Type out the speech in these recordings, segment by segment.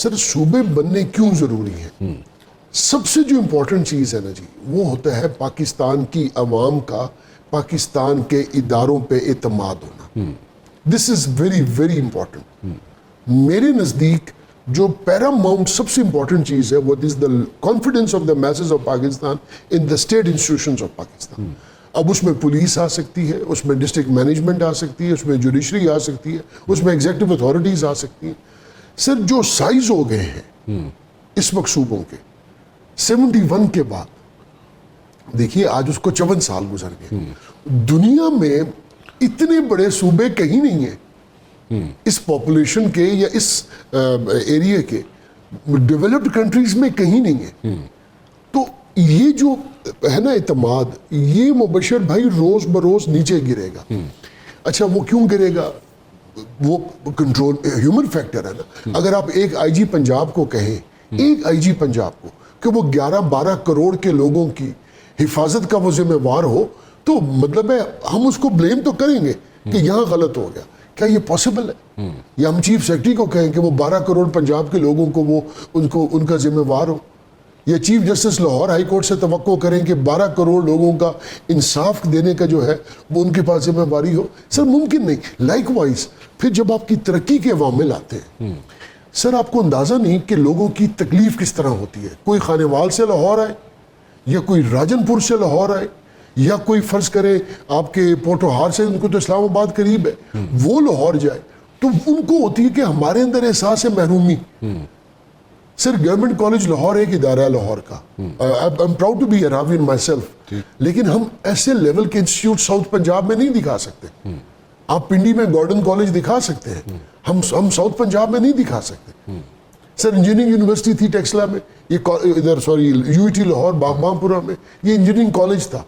سر صوبے بننے کیوں ضروری ہیں؟ سب سے جو امپورٹنٹ چیز ہے نا جی وہ ہوتا ہے پاکستان کی عوام کا پاکستان کے اداروں پہ اعتماد ہونا. دس از ویری ویری امپورٹنٹ. میرے نزدیک جو پیراماؤنٹ سب سے امپورٹنٹ چیز ہے وہ is the confidence of the masses of Pakistan in the state institutions of Pakistan. اب اس میں پولیس آ سکتی ہے, اس میں ڈسٹرکٹ مینجمنٹ آ سکتی ہے, اس میں جوڈیشری آ سکتی ہے, اس میں ایگزیکٹو اتھارٹیز آ سکتی ہیں. سر جو سائز ہو گئے ہیں اس وقت صوبوں کے 71 کے بعد دیکھیے آج اس کو 54 سال گزر گئے. دنیا میں اتنے بڑے صوبے کہیں نہیں ہیں اس پاپولیشن کے یا اس ایریا کے, ڈیولپڈ کنٹریز میں کہیں نہیں ہے. تو یہ جو ہے نا اعتماد, یہ مبشر بھائی روز بروز نیچے گرے گا. اچھا وہ کیوں گرے گا؟ وہ کنٹرول ہیومن فیکٹر ہے نا. اگر آپ ایک آئی جی پنجاب کو کہیں, ایک آئی جی پنجاب کو کہ وہ 11-12 کروڑ کے لوگوں کی حفاظت کا وہ ذمہ وار ہو, تو مطلب ہے ہم اس کو بلیم تو کریں گے کہ یہاں غلط ہو گیا. کیا یہ پاسبل ہے؟ یا ہم چیف سیکرٹری کو کہیں کہ وہ 12 کروڑ پنجاب کے لوگوں کو وہ ان کا ذمہ وار ہو, یا chief justice Lahore high court سے توقع کریں کہ 12 کروڑ لوگوں کا انصاف دینے کا جو ہے وہ ان کے پاس ذمہ واری ہو؟ سر ممکن نہیں. لائک وائز پھر جب آپ کی ترقی کے عوامل آتے ہیں, سر آپ کو اندازہ نہیں کہ لوگوں کی تکلیف کس طرح ہوتی ہے. کوئی خانیوال سے لاہور آئے, یا کوئی راجن پور سے لاہور آئے, یا کوئی فرض کرے آپ کے پوٹوہار سے, ان کو تو اسلام آباد قریب ہے, وہ لاہور جائے, تو ان کو ہوتی ہے کہ ہمارے اندر احساس ہے محرومی. سر گورنمنٹ کالج لاہور ایک ادارہ ہے لاہور کا, I am proud to be a Ravian myself, لیکن ہم ایسے لیول کے انسٹیٹیوٹ ساؤتھ پنجاب میں نہیں دکھا سکتے. آپ پنڈی میں گارڈن کالج دکھا سکتے ہیں, ہم ساؤتھ پنجاب میں نہیں دکھا سکتے. سر انجینئرنگ یونیورسٹی تھی ٹیکسلا میں, یہ ادھر sorry U E T Lahore Baghbanpura میں یہ انجینئرنگ کالج تھا.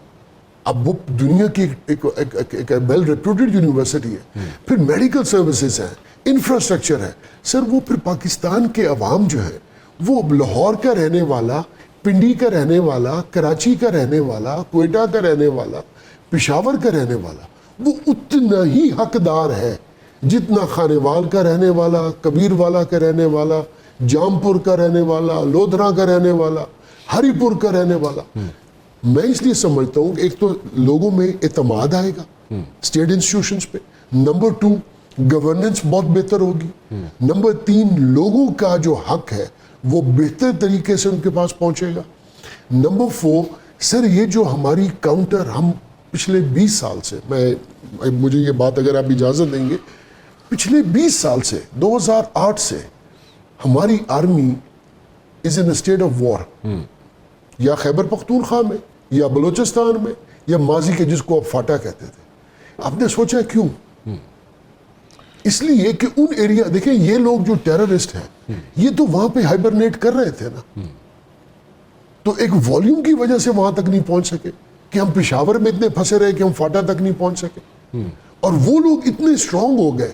اب وہ دنیا کی ایک ویل ریپیوٹیڈ یونیورسٹی ہے. پھر میڈیکل سروسز ہیں, انفراسٹرکچر ہے. سر وہ پھر پاکستان کے عوام جو ہے وہ لاہور کا رہنے والا, پنڈی کا رہنے والا, کراچی کا رہنے والا, کوئٹہ کا رہنے والا, پشاور کا رہنے والا, وہ اتنا ہی حقدار ہے جتنا خانیوال کا رہنے والا, کبیر والا کا رہنے والا, جامپور کا رہنے والا, لودھرا کا رہنے والا, ہری پور کا رہنے والا. میں اس لیے سمجھتا ہوں کہ ایک تو لوگوں میں اعتماد آئے گا اسٹیٹ انسٹیٹیوشنز پہ, نمبر 2 گورننس بہت بہتر ہوگی, نمبر 3 لوگوں کا جو حق ہے وہ بہتر طریقے سے ان کے پاس پہنچے گا, نمبر 4 سر یہ جو ہماری کاؤنٹر ہم پچھلے 20 سال سے, مجھے یہ بات اگر آپ اجازت دیں گے, پچھلے 20 سال سے 2008 سے ہماری army is in state of war, یا خیبر پختونخوا میں یا بلوچستان میں یا ماضی کے جس کو آپ فاٹا کہتے تھے. آپ نے سوچا کیوں؟ اس لیے کہ ان ایریا دیکھیں یہ لوگ جو ٹیررسٹ ہیں یہ تو وہاں پہ ہائبرنیٹ کر رہے تھے نا, تو ایک والیوم کی وجہ سے وہاں تک نہیں پہنچ سکے کہ ہم پشاور میں اتنے پھنسے رہے کہ ہم فاٹا تک نہیں پہنچ سکے. اور وہ لوگ اتنے اسٹرانگ ہو گئے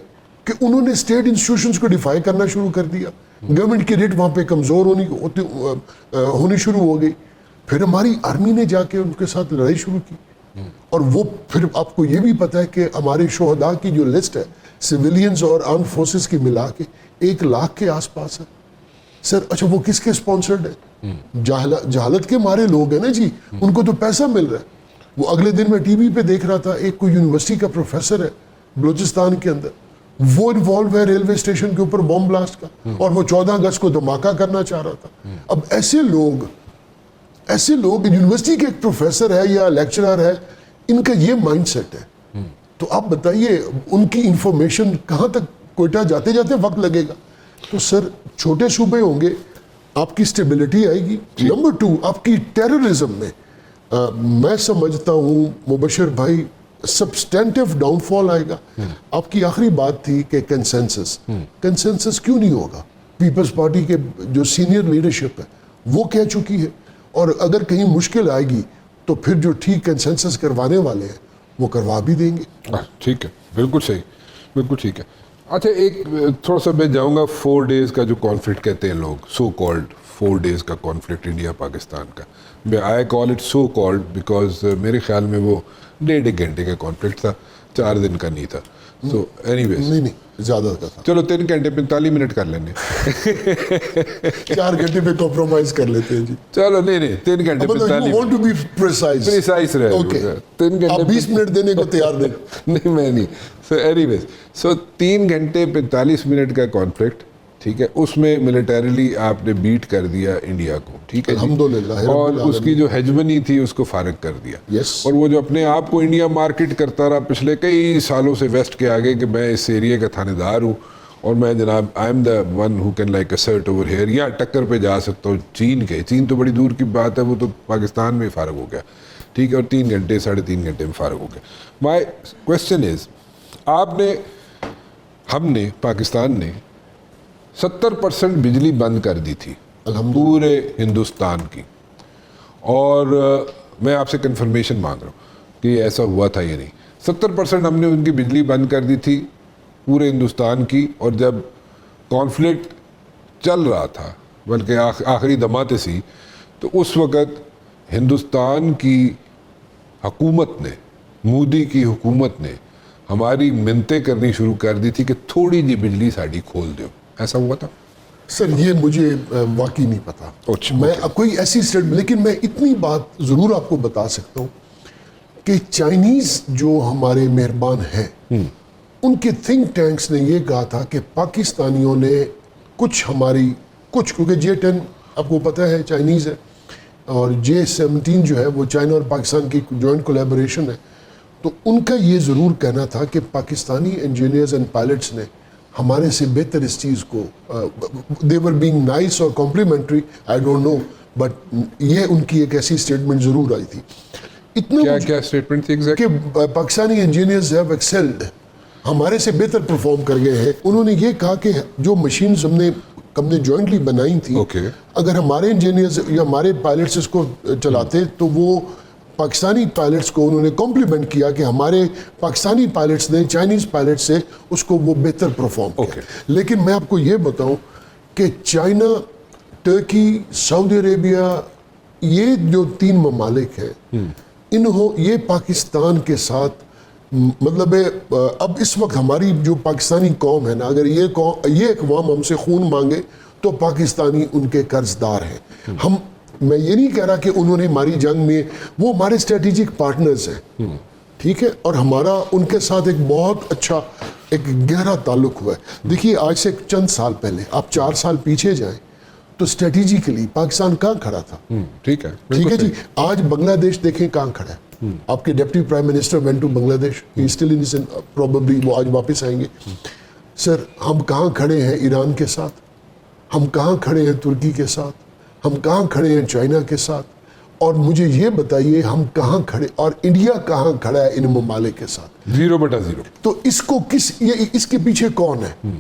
کہ انہوں نے اسٹیٹ انسٹیٹیوشنز کو ڈیفائی کرنا شروع کر دیا. گورنمنٹ کی ریٹ وہاں پہ کمزور ہونی شروع ہو گئی. پھر ہماری آرمی نے جا کے ان کے ساتھ لڑائی شروع کی, اور وہ پھر آپ کو یہ بھی پتہ ہے کہ ہمارے شہداء کی جو لسٹ ہے سویلینز اور آرم فورسز کی ملا کے 1 لاکھ کے آس پاس ہے. سر اچھا وہ کس کے اسپانسرڈ ہے؟ جہالت کے مارے لوگ ہیں نا جی, ان کو تو پیسہ مل رہا ہے. وہ اگلے دن میں ٹی وی پہ دیکھ رہا تھا, ایک کوئی یونیورسٹی کا پروفیسر ہے بلوچستان کے اندر, وہ انوالو ہے ریلوے اسٹیشن کے اوپر بم بلاسٹ کا, اور وہ 14 اگست کو دھماکہ کرنا چاہ رہا تھا. اب ایسے لوگ یونیورسٹی کے ایک پروفیسر ہے یا لیکچرر ہے, ان کا یہ مائنڈ سیٹ ہے. تو آپ بتائیے ان کی انفارمیشن کہاں تک, کوئٹہ جاتے جاتے وقت لگے گا. تو سر چھوٹے صوبے ہوں گے, آپ کی اسٹیبلٹی آئے گی. نمبر 2 آپ کی ٹیررزم میں میں سمجھتا ہوں مبشر بھائی سبسٹینٹیو ڈاؤن فال آئے گا. آپ کی آخری بات تھی کہ کنسنسس کیوں نہیں ہوگا؟ پیپلز پارٹی کے جو سینئر لیڈرشپ ہے وہ کہہ چکی ہے, اور اگر کہیں مشکل آئے گی تو پھر جو ٹھیک کنسنسس کروانے والے ہیں وہ کروا بھی دیں گے. ٹھیک ہے, بالکل صحیح, بالکل ٹھیک ہے. اچھا ایک تھوڑا سا میں جاؤں گا 4 days کا جو کانفلکٹ کہتے ہیں لوگ, سو کالڈ 4 days کا کانفلکٹ انڈیا پاکستان کا. I call it so called because میرے خیال میں وہ 1.5 گھنٹے کا کانفلکٹ تھا, 4 دن کا نہیں تھا. سو اینی ویز نہیں زیادہ کا تھا. چلو 3 گھنٹے 45 منٹ کر لینے 4 گھنٹے پہ کمپرومائز کر لیتے ہیں جی. چلو نہیں 3 گھنٹے 45 وانٹ ٹو بی پریسائز رہے. اوکے 3 گھنٹے آپ 20 منٹ دینے کو تیار نہیں. نہیں میں نہیں. سو اینی ویز 3 گھنٹے 45 منٹ کا کانفلکٹ, ٹھیک ہے, اس میں ملیٹریلی آپ نے بیٹ کر دیا انڈیا کو, ٹھیک ہے, الحمدللہ, اور اس کی جو ہیجمنی تھی اس کو فارغ کر دیا. Yes. اور وہ جو اپنے آپ کو انڈیا مارکیٹ کرتا رہا پچھلے کئی سالوں سے ویسٹ کے آگے کہ میں اس ایریے کا تھانے دار ہوں اور میں جناب I am the one who can like assert over here, یا ٹکر پہ جا سکتا ہوں چین کے. چین تو بڑی دور کی بات ہے, وہ تو پاکستان میں فارغ ہو گیا, ٹھیک ہے, اور 3 گھنٹے 3.5 گھنٹے میں فارغ ہو گیا. مائی کوشچن از, ہم نے پاکستان نے 70% بجلی بند کر دی تھی پورے ہندوستان کی, اور میں آپ سے کنفرمیشن مانگ رہا ہوں کہ ایسا ہوا تھا یا نہیں. 70% ہم نے ان کی بجلی بند کر دی تھی پورے ہندوستان کی, اور جب کانفلکٹ چل رہا تھا بلکہ آخری دماتے سی, تو اس وقت ہندوستان کی حکومت نے, مودی کی حکومت نے ہماری منتیں کرنی شروع کر دی تھی کہ تھوڑی جی بجلی ساڑی کھول دو. ایسا ہوا تھا سر؟ یہ مجھے واقعی نہیں پتا. میں کوئی ایسی لیکن میں اتنی بات ضرور آپ کو بتا سکتا ہوں کہ چائنیز جو ہمارے مہربان ہیں ان کے تھنک ٹینکس نے یہ کہا تھا کہ پاکستانیوں نے کیونکہ J10 آپ کو پتہ ہے چائنیز ہے, اور J17 جو ہے وہ چائنا اور پاکستان کی جوائنٹ کولیبوریشن ہے, تو ان کا یہ ضرور کہنا تھا کہ پاکستانی انجینئرز اینڈ پائلٹس نے ہمارے سے بہتر اس چیز کو, they were being nice اور complimentary, I don't know, but یہ ان کی ایک ایسی اسٹیٹمنٹ ضرور آئی تھی. اتنا کیا اسٹیٹمنٹ تھی کہ پاکستانی انجینئرز ہیو ایکسیلڈ, ہمارے سے بہتر پرفارم کر گئے ہیں. انہوں نے یہ کہا کہ جو مشینز ہم نے جوائنٹلی بنائی تھی, اگر ہمارے انجینئرز یا ہمارے پائلٹس اس کو چلاتے تو وہ پاکستانی پائلٹس کو انہوں نے کمپلیمنٹ کیا کہ ہمارے پاکستانی پائلٹس نے چائنیز پائلٹ سے اس کو وہ بہتر پرفارم کیا. لیکن میں آپ کو یہ بتاؤں کہ چائنا, ٹرکی, سعودی عربیہ, یہ جو 3 ممالک ہیں, یہ پاکستان کے ساتھ مطلب اب اس وقت ہماری جو پاکستانی قوم ہے نا, اگر یہ اقوام ہم سے خون مانگے تو پاکستانی ان کے قرض دار ہیں. میں یہ نہیں کہہ رہا کہ انہوں نے ہماری جنگ میں, وہ ہمارے اسٹریٹجک پارٹنرز ہیں, ٹھیک ہے, اور ہمارا ان کے ساتھ ایک بہت اچھا ایک گہرا تعلق ہوا ہے. دیکھیے آج سے چند سال پہلے آپ 4 سال پیچھے جائیں تو اسٹریٹجیکلی پاکستان کہاں کھڑا تھا؟ ٹھیک ہے جی. آج بنگلہ دیش دیکھیں کہاں کھڑا ہے. آپ کے deputy prime minister went to Bangladesh, probably وہ آج واپس آئیں گے. سر ہم کہاں کھڑے ہیں ایران کے ساتھ, ہم کہاں کھڑے ہیں ترکی کے ساتھ, ہم کہاں کھڑے ہیں چائنا کے ساتھ, اور مجھے یہ بتائیے ہم کہاں کھڑے, اور انڈیا کہاں کھڑا ہے ان ممالک کے ساتھ؟ 0/0. تو اس کو اس کے پیچھے کون ہے؟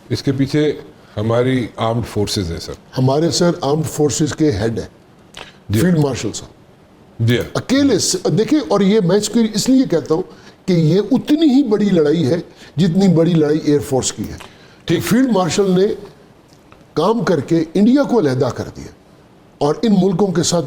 اس کے پیچھے ہماری آرمڈ فورسز ہیں سر. ہمارے سر آرمڈ فورسز کے ہیڈ ہے فیلڈ مارشل صاحب, جی اکیلے. دیکھیں, اور یہ میں اس لیے کہتا ہوں کہ یہ اتنی ہی بڑی لڑائی ہے جتنی بڑی لڑائی ایئر فورس کی ہے. ٹھیک, فیلڈ مارشل نے کام کر کے انڈیا کو علیحدہ کر دیا اور ان ملکوں کے ساتھ